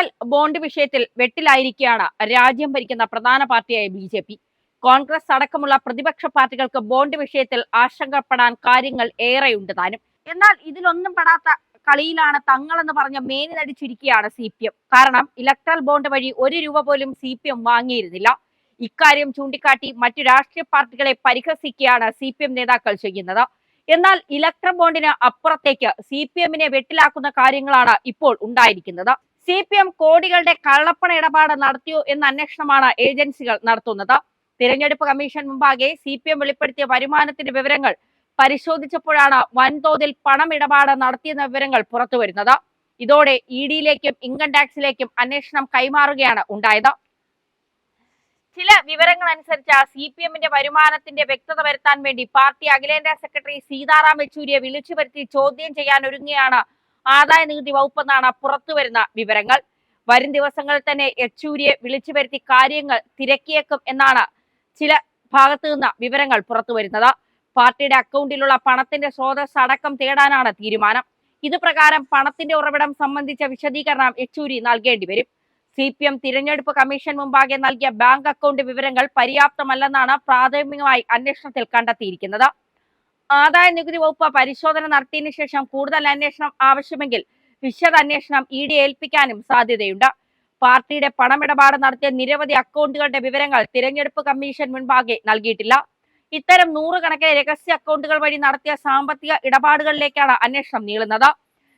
Electoral bond വിഷയത്തിൽ വെട്ടിലായിരിക്കുകയാണ് രാജ്യം ഭരിക്കുന്ന പ്രധാന പാർട്ടിയായ ബി. കോൺഗ്രസ് അടക്കമുള്ള പ്രതിപക്ഷ പാർട്ടികൾക്ക് ബോണ്ട് വിഷയത്തിൽ ആശങ്കപ്പെടാൻ കാര്യങ്ങൾ ഏറെയുണ്ട് താനും. എന്നാൽ ഇതിലൊന്നും പെടാത്ത കളിയിലാണ് തങ്ങളെന്ന് പറഞ്ഞ മേനി നടിച്ചിരിക്കുകയാണ് CPM. കാരണം ഇലക്ട്രൽ ബോണ്ട് വഴി 1 രൂപ പോലും CPM വാങ്ങിയിരുന്നില്ല. ഇക്കാര്യം ചൂണ്ടിക്കാട്ടി മറ്റു രാഷ്ട്രീയ പാർട്ടികളെ പരിഹസിക്കുകയാണ് CPM നേതാക്കൾ ചെയ്യുന്നത്. എന്നാൽ ഇലക്ട്രൽ ബോണ്ടിന് അപ്പുറത്തേക്ക് CPM-നെ വെട്ടിലാക്കുന്ന കാര്യങ്ങളാണ് ഇപ്പോൾ ഉണ്ടായിരിക്കുന്നത്. CPM കോടികളുടെ കള്ളപ്പണ ഇടപാട് നടത്തിയോ എന്ന അന്വേഷണമാണ് ഏജൻസികൾ നടത്തുന്നത്. തിരഞ്ഞെടുപ്പ് കമ്മീഷൻ മുമ്പാകെ CPM വെളിപ്പെടുത്തിയ വരുമാനത്തിന്റെ വിവരങ്ങൾ പരിശോധിച്ചപ്പോഴാണ് വൻതോതിൽ പണമിടപാട് നടത്തിയെന്ന വിവരങ്ങൾ പുറത്തുവരുന്നത്. ഇതോടെ ED-യിലേക്കും ഇൻകം ടാക്സിലേക്കും അന്വേഷണം കൈമാറുകയാണ് ഉണ്ടായത്. ചില വിവരങ്ങൾ അനുസരിച്ച് CPM-ന്റെ വരുമാനത്തിന്റെ വ്യക്തത വരുത്താൻ വേണ്ടി പാർട്ടി അഖിലേന്ത്യാ സെക്രട്ടറി സീതാറാം യെച്ചൂരിയെ വിളിച്ചു വരുത്തി ചോദ്യം ചെയ്യാൻ ഒരുങ്ങുകയാണ് ആദായ നികുതി വകുപ്പെന്നാണ് പുറത്തുവരുന്ന വിവരങ്ങൾ. വരും ദിവസങ്ങളിൽ തന്നെ യെച്ചൂരിയെ വിളിച്ചു വരുത്തി കാര്യങ്ങൾ തിരക്കിയേക്കും എന്നാണ് ചില ഭാഗത്തു നിന്ന് വിവരങ്ങൾ പുറത്തുവരുന്നത്. പാർട്ടിയുടെ അക്കൗണ്ടിലുള്ള പണത്തിന്റെ സ്രോതസ് അടക്കം തേടാനാണ് തീരുമാനം. ഇതുപ്രകാരം പണത്തിന്റെ ഉറവിടം സംബന്ധിച്ച വിശദീകരണം യെച്ചൂരി നൽകേണ്ടി വരും. CPM തിരഞ്ഞെടുപ്പ് കമ്മീഷൻ മുമ്പാകെ നൽകിയ ബാങ്ക് അക്കൗണ്ട് വിവരങ്ങൾ പര്യാപ്തമല്ലെന്നാണ് പ്രാഥമികമായി അന്വേഷണത്തിൽ കണ്ടെത്തിയിരിക്കുന്നത്. ആദായ നികുതി വകുപ്പ് പരിശോധന നടത്തിയതിനു ശേഷം കൂടുതൽ അന്വേഷണം ആവശ്യമെങ്കിൽ വിശദ അന്വേഷണം ED ഏൽപ്പിക്കാനും സാധ്യതയുണ്ട്. പാർട്ടിയുടെ പണമിടപാട് നടത്തിയ നിരവധി അക്കൗണ്ടുകളുടെ വിവരങ്ങൾ തിരഞ്ഞെടുപ്പ് കമ്മീഷൻ മുൻപാകെ നൽകിയിട്ടില്ല. ഇത്തരം നൂറുകണക്കിന് രഹസ്യ അക്കൗണ്ടുകൾ വഴി നടത്തിയ സാമ്പത്തിക ഇടപാടുകളിലേക്കാണ് അന്വേഷണം നീളുന്നത്.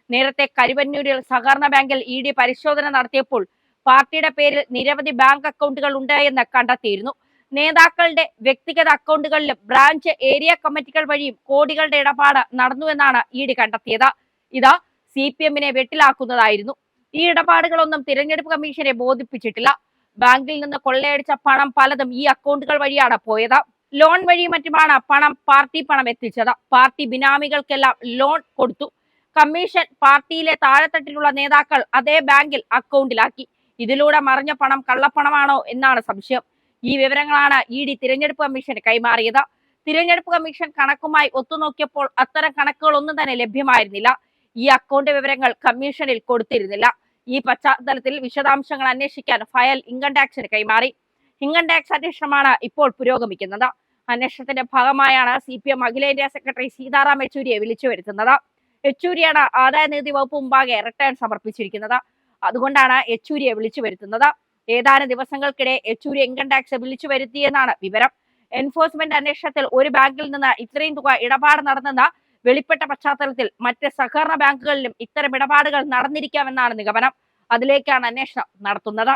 നേരത്തെ കരുവന്നൂരിൽ സഹകരണ ബാങ്കിൽ ED പരിശോധന നടത്തിയപ്പോൾ പാർട്ടിയുടെ പേരിൽ നിരവധി ബാങ്ക് അക്കൗണ്ടുകൾ ഉണ്ട് എന്ന് കണ്ടെത്തിയിരുന്നു. നേതാക്കളുടെ വ്യക്തിഗത അക്കൗണ്ടുകളിലും ബ്രാഞ്ച് ഏരിയ കമ്മിറ്റികൾ വഴിയും കോടികളുടെ ഇടപാട് നടന്നുവെന്നാണ് ED കണ്ടെത്തിയത്. ഇത് CPM-നെ വെട്ടിലാക്കുന്നതായിരുന്നു. ഈ ഇടപാടുകളൊന്നും തിരഞ്ഞെടുപ്പ് കമ്മീഷനെ ബോധിപ്പിച്ചിട്ടില്ല. ബാങ്കിൽ നിന്ന് കൊള്ളയടിച്ച പണം പലതും ഈ അക്കൗണ്ടുകൾ വഴിയാണ് പോയത്. ലോൺ വഴി മറ്റുമാണ് പാർട്ടി പണം എത്തിച്ചത്. പാർട്ടി ബിനാമികൾക്കെല്ലാം ലോൺ കൊടുത്തു. കമ്മീഷൻ പാർട്ടിയിലെ താഴെത്തട്ടിലുള്ള നേതാക്കൾ അതേ ബാങ്കിൽ അക്കൗണ്ടിലാക്കി. ഇതിലൂടെ മറിഞ്ഞ പണം കള്ളപ്പണമാണോ എന്നാണ് സംശയം. ഈ വിവരങ്ങളാണ് ED തിരഞ്ഞെടുപ്പ് കമ്മീഷന് കൈമാറിയത്. തിരഞ്ഞെടുപ്പ് കമ്മീഷൻ കണക്കുമായി ഒത്തുനോക്കിയപ്പോൾ അത്തരം കണക്കുകളൊന്നും തന്നെ ലഭ്യമായിരുന്നില്ല. ഈ അക്കൗണ്ട് വിവരങ്ങൾ കമ്മീഷനിൽ കൊടുത്തിരുന്നില്ല. ഈ പശ്ചാത്തലത്തിൽ വിശദാംശങ്ങൾ അന്വേഷിക്കാൻ ഫയൽ ഇൻകം ടാക്സിന് കൈമാറി. ഇൻകം ടാക്സ് അന്വേഷണമാണ് ഇപ്പോൾ പുരോഗമിക്കുന്നത്. അന്വേഷണത്തിന്റെ ഭാഗമായാണ് CPM അഖിലേന്ത്യാ സെക്രട്ടറി സീതാറാം യെച്ചൂരിയെ വിളിച്ചു വരുത്തുന്നത്. യെച്ചൂരിയാണ് ആദായ നികുതി വകുപ്പ് മുമ്പാകെ റിട്ടേൺ സമർപ്പിച്ചിരിക്കുന്നത്. അതുകൊണ്ടാണ് യെച്ചൂരിയെ വിളിച്ചു വരുത്തുന്നത്. ഏതാനും ദിവസങ്ങൾക്കിടെ യെച്ചൂരി ഇൻകം ടാക്സ് വിളിച്ചു വരുത്തിയെന്നാണ് വിവരം. എൻഫോഴ്സ്മെന്റ് അന്വേഷണത്തിൽ ഒരു ബാങ്കിൽ നിന്ന് ഇത്രയും തുക ഇടപാട് നടന്നെന്ന വെളിപ്പെട്ട പശ്ചാത്തലത്തിൽ മറ്റ് സഹകരണ ബാങ്കുകളിലും ഇത്തരം ഇടപാടുകൾ നടന്നിരിക്കാമെന്നാണ് നിഗമനം. അതിലേക്കാണ് അന്വേഷണം നടത്തുന്നത്.